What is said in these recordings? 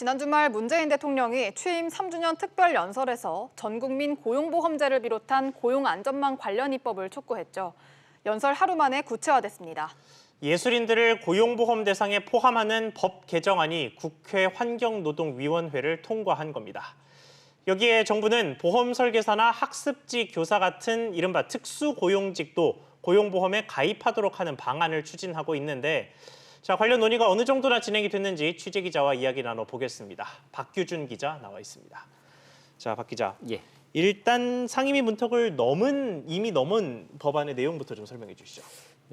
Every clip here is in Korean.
지난 주말 문재인 대통령이 취임 3주년 특별 연설에서 전국민 고용보험제를 비롯한 고용안전망 관련 입법을 촉구했죠. 연설 하루 만에 구체화됐습니다. 예술인들을 고용보험 대상에 포함하는 법 개정안이 국회 환경노동위원회를 통과한 겁니다. 여기에 정부는 보험 설계사나 학습지 교사 같은 이른바 특수고용직도 고용보험에 가입하도록 하는 방안을 추진하고 있는데 자, 관련 논의가 어느 정도나 진행이 됐는지 취재기자와 이야기 나눠보겠습니다. 박규준 기자 나와 있습니다. 자, 박 기자. 예. 일단 상임위 문턱을 이미 넘은 법안의 내용부터 좀 설명해 주시죠.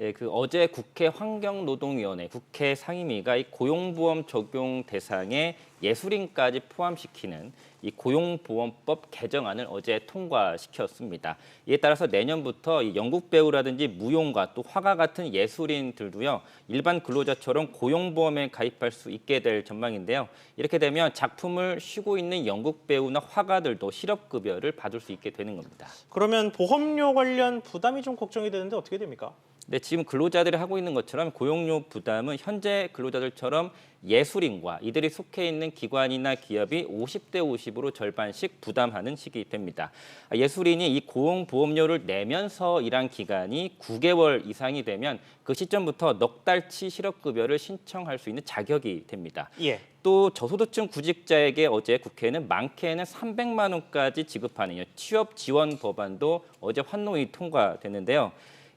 네, 어제 국회 환경노동위원회 국회 상임위가 이 고용보험 적용 대상에 예술인까지 포함시키는 이 고용보험법 개정안을 어제 통과시켰습니다. 이에 따라서 내년부터 이 연극 배우라든지 무용가 또 화가 같은 예술인들도요 일반 근로자처럼 고용보험에 가입할 수 있게 될 전망인데요. 이렇게 되면 작품을 쉬고 있는 연극 배우나 화가들도 실업급여를 받을 수 있게 되는 겁니다. 그러면 보험료 관련 부담이 좀 걱정이 되는데 어떻게 됩니까? 네, 지금 근로자들이 하고 있는 것처럼 고용료 부담은 현재 근로자들처럼 예술인과 이들이 속해 있는 기관이나 기업이 50대 50으로 절반씩 부담하는 식이 됩니다. 예술인이 이 고용보험료를 내면서 일한 기간이 9개월 이상이 되면 그 시점부터 넉 달치 실업급여를 신청할 수 있는 자격이 됩니다. 예. 또 저소득층 구직자에게 어제 국회는 많게는 300만 원까지 지급하는 취업 지원 법안도 어제 환노위 통과됐는데요.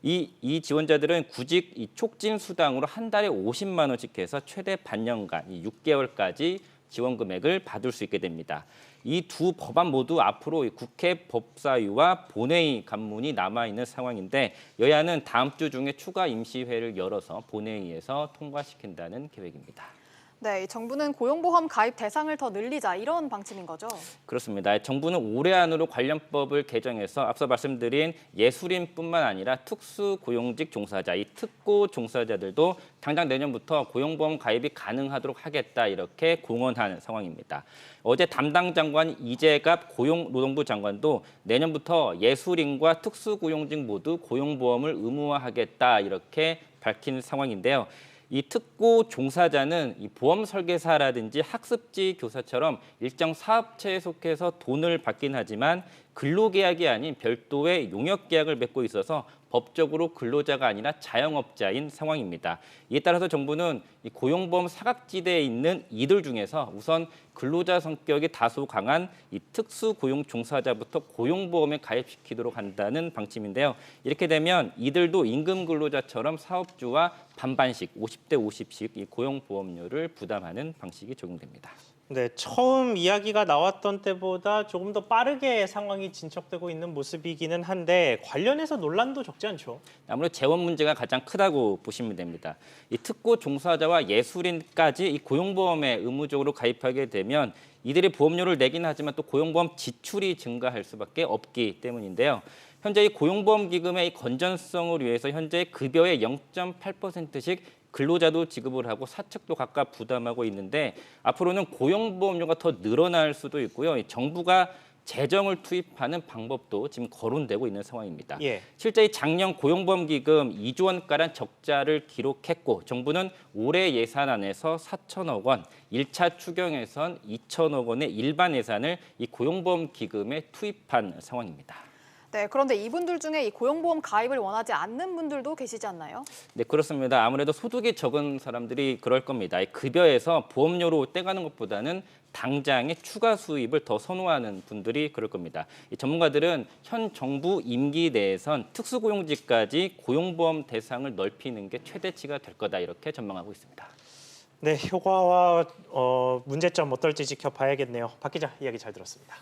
이 지원자들은 구직 촉진 수당으로 한 달에 50만 원씩 해서 최대 반년간 6개월까지 지원 금액을 받을 수 있게 됩니다. 이 두 법안 모두 앞으로 국회 법사위와 본회의 간문이 남아 있는 상황인데 여야는 다음 주 중에 추가 임시회를 열어서 본회의에서 통과시킨다는 계획입니다. 네, 정부는 고용보험 가입 대상을 더 늘리자 이런 방침인 거죠? 그렇습니다. 정부는 올해 안으로 관련법을 개정해서 앞서 말씀드린 예술인뿐만 아니라 특수고용직 종사자, 이 특고 종사자들도 당장 내년부터 고용보험 가입이 가능하도록 하겠다 이렇게 공언한 상황입니다. 어제 담당 장관 이재갑 고용노동부 장관도 내년부터 예술인과 특수고용직 모두 고용보험을 의무화하겠다 이렇게 밝힌 상황인데요. 이 특고 종사자는 이 보험 설계사라든지 학습지 교사처럼 일정 사업체에 속해서 돈을 받긴 하지만 근로계약이 아닌 별도의 용역계약을 맺고 있어서 법적으로 근로자가 아니라 자영업자인 상황입니다. 이에 따라서 정부는 이 고용보험 사각지대에 있는 이들 중에서 우선 근로자 성격이 다소 강한 이 특수고용 종사자부터 고용보험에 가입시키도록 한다는 방침인데요. 이렇게 되면 이들도 임금 근로자처럼 사업주와 반반씩 50대 50씩 이 고용보험료를 부담하는 방식이 적용됩니다. 네, 처음 이야기가 나왔던 때보다 조금 더 빠르게 상황이 진척되고 있는 모습이기는 한데 관련해서 논란도 적지 않죠? 아무래도 재원 문제가 가장 크다고 보시면 됩니다. 이 특고 종사자와 예술인까지 이 고용보험에 의무적으로 가입하게 되면 이들이 보험료를 내긴 하지만 또 고용보험 지출이 증가할 수밖에 없기 때문인데요. 현재 이 고용보험 기금의 이 건전성을 위해서 현재 급여의 0.8%씩 근로자도 지급을 하고 사측도 각각 부담하고 있는데 앞으로는 고용보험료가 더 늘어날 수도 있고요. 정부가 재정을 투입하는 방법도 지금 거론되고 있는 상황입니다. 예. 실제 작년 고용보험기금 2조 원가량 적자를 기록했고 정부는 올해 예산안에서 4천억 원, 1차 추경에선 2천억 원의 일반 예산을 이 고용보험기금에 투입한 상황입니다. 네, 그런데 이분들 중에 이 고용보험 가입을 원하지 않는 분들도 계시지 않나요? 네, 그렇습니다. 아무래도 소득이 적은 사람들이 그럴 겁니다. 이 급여에서 보험료로 떼가는 것보다는 당장의 추가 수입을 더 선호하는 분들이 그럴 겁니다. 이 전문가들은 현 정부 임기 내에선 특수고용직까지 고용보험 대상을 넓히는 게 최대치가 될 거다 이렇게 전망하고 있습니다. 네, 효과와 문제점 어떨지 지켜봐야겠네요. 박 기자 이야기 잘 들었습니다.